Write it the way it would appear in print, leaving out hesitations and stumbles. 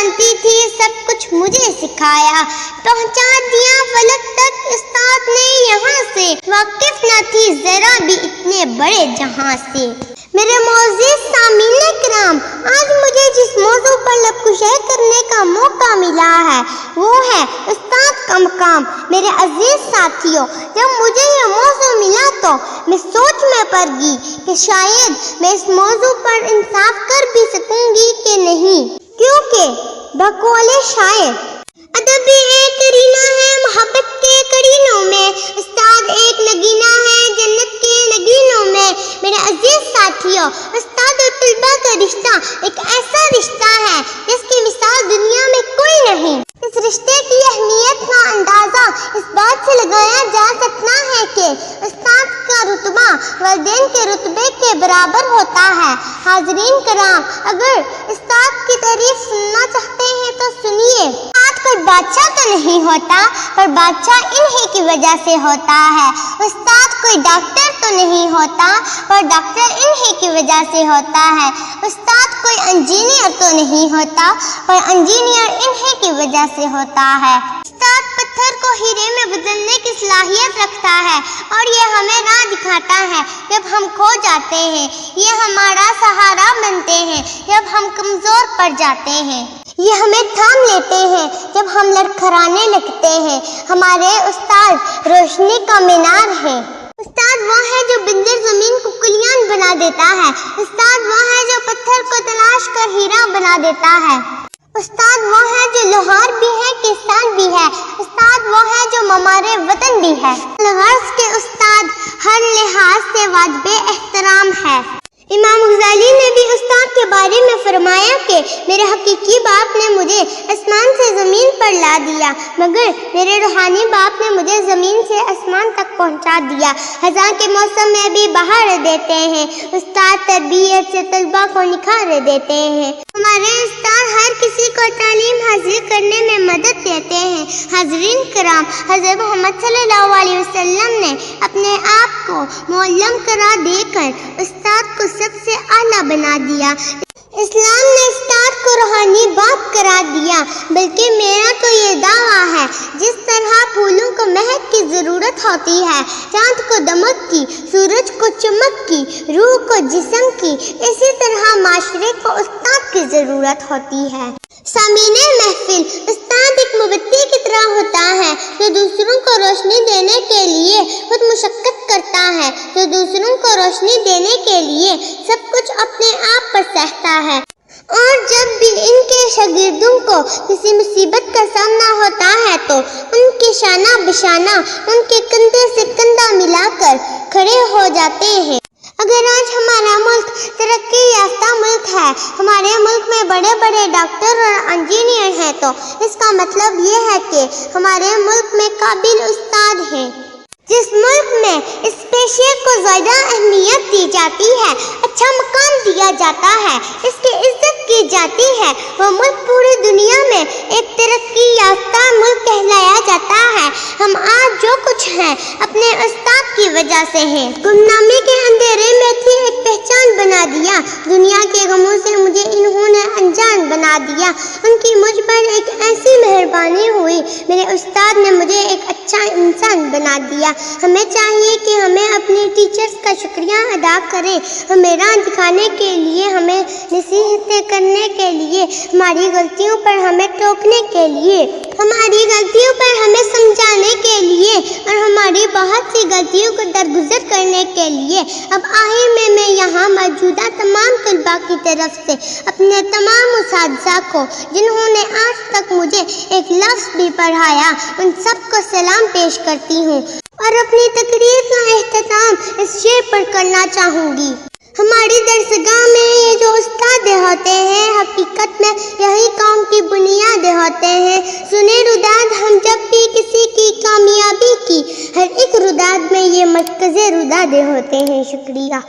जानती थी सब कुछ मुझे सिखाया, पहुंचा दिया फलक तक उस्ताद ने यहाँ से, वाकिफ न थी जरा भी इतने बड़े जहां से। मेरे मोअज़्ज़िज़ सामीन किराम, आज मुझे जिस मौजू पर लबकुशाई करने का मौका मिला है वो है उस्ताद का मकाम। मेरे अजीज साथियों, जब मुझे ये मौजू मिला तो मैं सोच में पड़ गई कि शायद मैं इस मौजू पर इंसाफ कर भी सकूंगी कि नहीं, क्योंकि बकौले शायर अदब एक करीना है मोहब्बत के करीनों में, उस्ताद एक नगीना है जन्नत के नगीनों में। मेरे अजीज साथियों, उस्ताद और तलबा का रिश्ता एक ऐसा रिश्ता है जिसकी मिसाल दुनिया में कोई नहीं। इस रिश्ते की अहमियत का अंदाजा इस बात से लगाया जा सकता है कि उस्ताद का रुतबा वालिदैन के रुतबे के बराबर होता है। हाज़रीन कराम, अगर उस्ताद की तारीफ सुनना चाहते हैं तो सुनिए। उस्ताद कोई बादशाह तो नहीं होता, पर बादशाह इन्हीं की वजह से होता है। उस्ताद कोई डॉक्टर तो नहीं होता, पर डॉक्टर इन्हीं की वजह से होता है। उस्ताद कोई इंजीनियर तो नहीं होता, पर इंजीनियर इन्हीं की वजह से होता है। उस्ताद पत्थर को हीरे में बदलने की सलाहियत रखता है और ये हमें राह दिखाता है जब हम खो जाते हैं। ये हमारा सहारा बनते हैं जब हम कमजोर पड़ जाते हैं। ये हमें थाम लेते हैं जब हम लड़खड़ाने लगते हैं। हमारे उस्ताद रोशनी का मीनार है। उस्ताद वो है जो बंजर जमीन को कुलियान बना देता है। उस्ताद वो है जो पत्थर को तलाश कर हीरा बना देता है। उस्ताद वो है जो लोहार भी है, किसान भी है। उस्ताद वो है जो हमारे वतन भी है। गर्ज के उस्ताद हर लिहाज से वाजिबे एहतराम है। इमाम गजाली ने भी उस्ताद के बारे में फरमाया कि मेरे हकीकी बाप ने मुझे आसमान से ज़मीन पर ला दिया, मगर मेरे रूहानी बाप ने मुझे ज़मीन से आसमान तक पहुंचा दिया। ख़ज़ां के मौसम में भी बहार देते हैं। उस्ताद तरबियत से तलबा को निखार देते हैं। हमारे उस्ताद हर किसी को तालीम हासिल करने में मदद देते हैं। हाज़रीन कराम, हज़रत मोहम्मद सल्लल्लाहु अलैहि वसल्लम ने अपने आप को मुअल्लम करार देकर उस्ताद को सबसे आला बना दिया। इस्लाम ने उस्ताद को रूहानी बाप करार दिया। बल्कि मेरा तो ये दावा है, जिस तरह फूलों को महक की ज़रूरत होती है, चाँद को दमक की, सूरज को चमक की, रूह को जिस्म की, इसी तरह माशरे को उस्ताद की ज़रूरत होती है। सामीने महफिल, उस्ताद एक मोमबत्ती की तरह होता है जो दूसरों को रोशनी देने के लिए खुद मुशक्कत करता है, जो दूसरों को रोशनी देने के लिए सब कुछ अपने आप पर सहता है। और जब भी इनके शागिर्दों को किसी मुसीबत का सामना होता है तो उनके शाना बिशाना, उनके कंधे से कंधा मिलाकर खड़े हो जाते हैं। अगर आज हमारा मुल्क तरक्की याफ्ता मुल्क है, हमारे मुल्क में बड़े बड़े डॉक्टर और इंजीनियर हैं, तो इसका मतलब ये है कि हमारे मुल्क में काबिल उस्ताद हैं। जिस मुल्क में इस पेशे को ज़्यादा अहमियत दी जाती है, अच्छा मकाम दिया जाता है, इसकी इज्जत की जाती है, वो मुल्क पूरी दुनिया में एक तरक्की याफ्ता मुल्क कहलाया जाता है। हम आज जो कुछ हैं अपने उस्ताद की वजह से हैं। गुमनामी के अंधेरे में थी एक पहचान बना दिया, दुनिया के गमों से मुझे इन्होंने अनजान बना दिया। उनकी मुझ पर एक ऐसी मेहरबानी हुई, मेरे उस्ताद ने मुझे एक अच्छा इंसान बना दिया। हमें चाहिए कि हमें अपने टीचर्स का शुक्रिया अदा करें, हमें राह दिखाने के लिए, हमें नसीहतें करने के लिए, हमारी गलतियों पर हमें टोकने के लिए, हमारी गलतियों पर हमें समझाने के लिए और हमारी बहुत सी गलतियों को दरगुजर करने के लिए। अब आखिर में मैं यहाँ मौजूदा तमाम तलबा की तरफ से अपने तमाम उस्ताद को जिन्होंने आज तक मुझे एक लफ्ज़ भी पढ़ाया, उन सबको सलाम पेश करती हूँ और अपनी तकरीर का एहतमाम इस शेर पर करना चाहूँगी। हमारी दरसगाह में ये जो उस्ताद होते हैं, हकीकत में यही कौम की बुनियाद होते हैं। सुने रुदाद हम जब भी किसी की कामयाबी की, हर एक रुदाद में ये मरकज़े रुदादे होते हैं। शुक्रिया।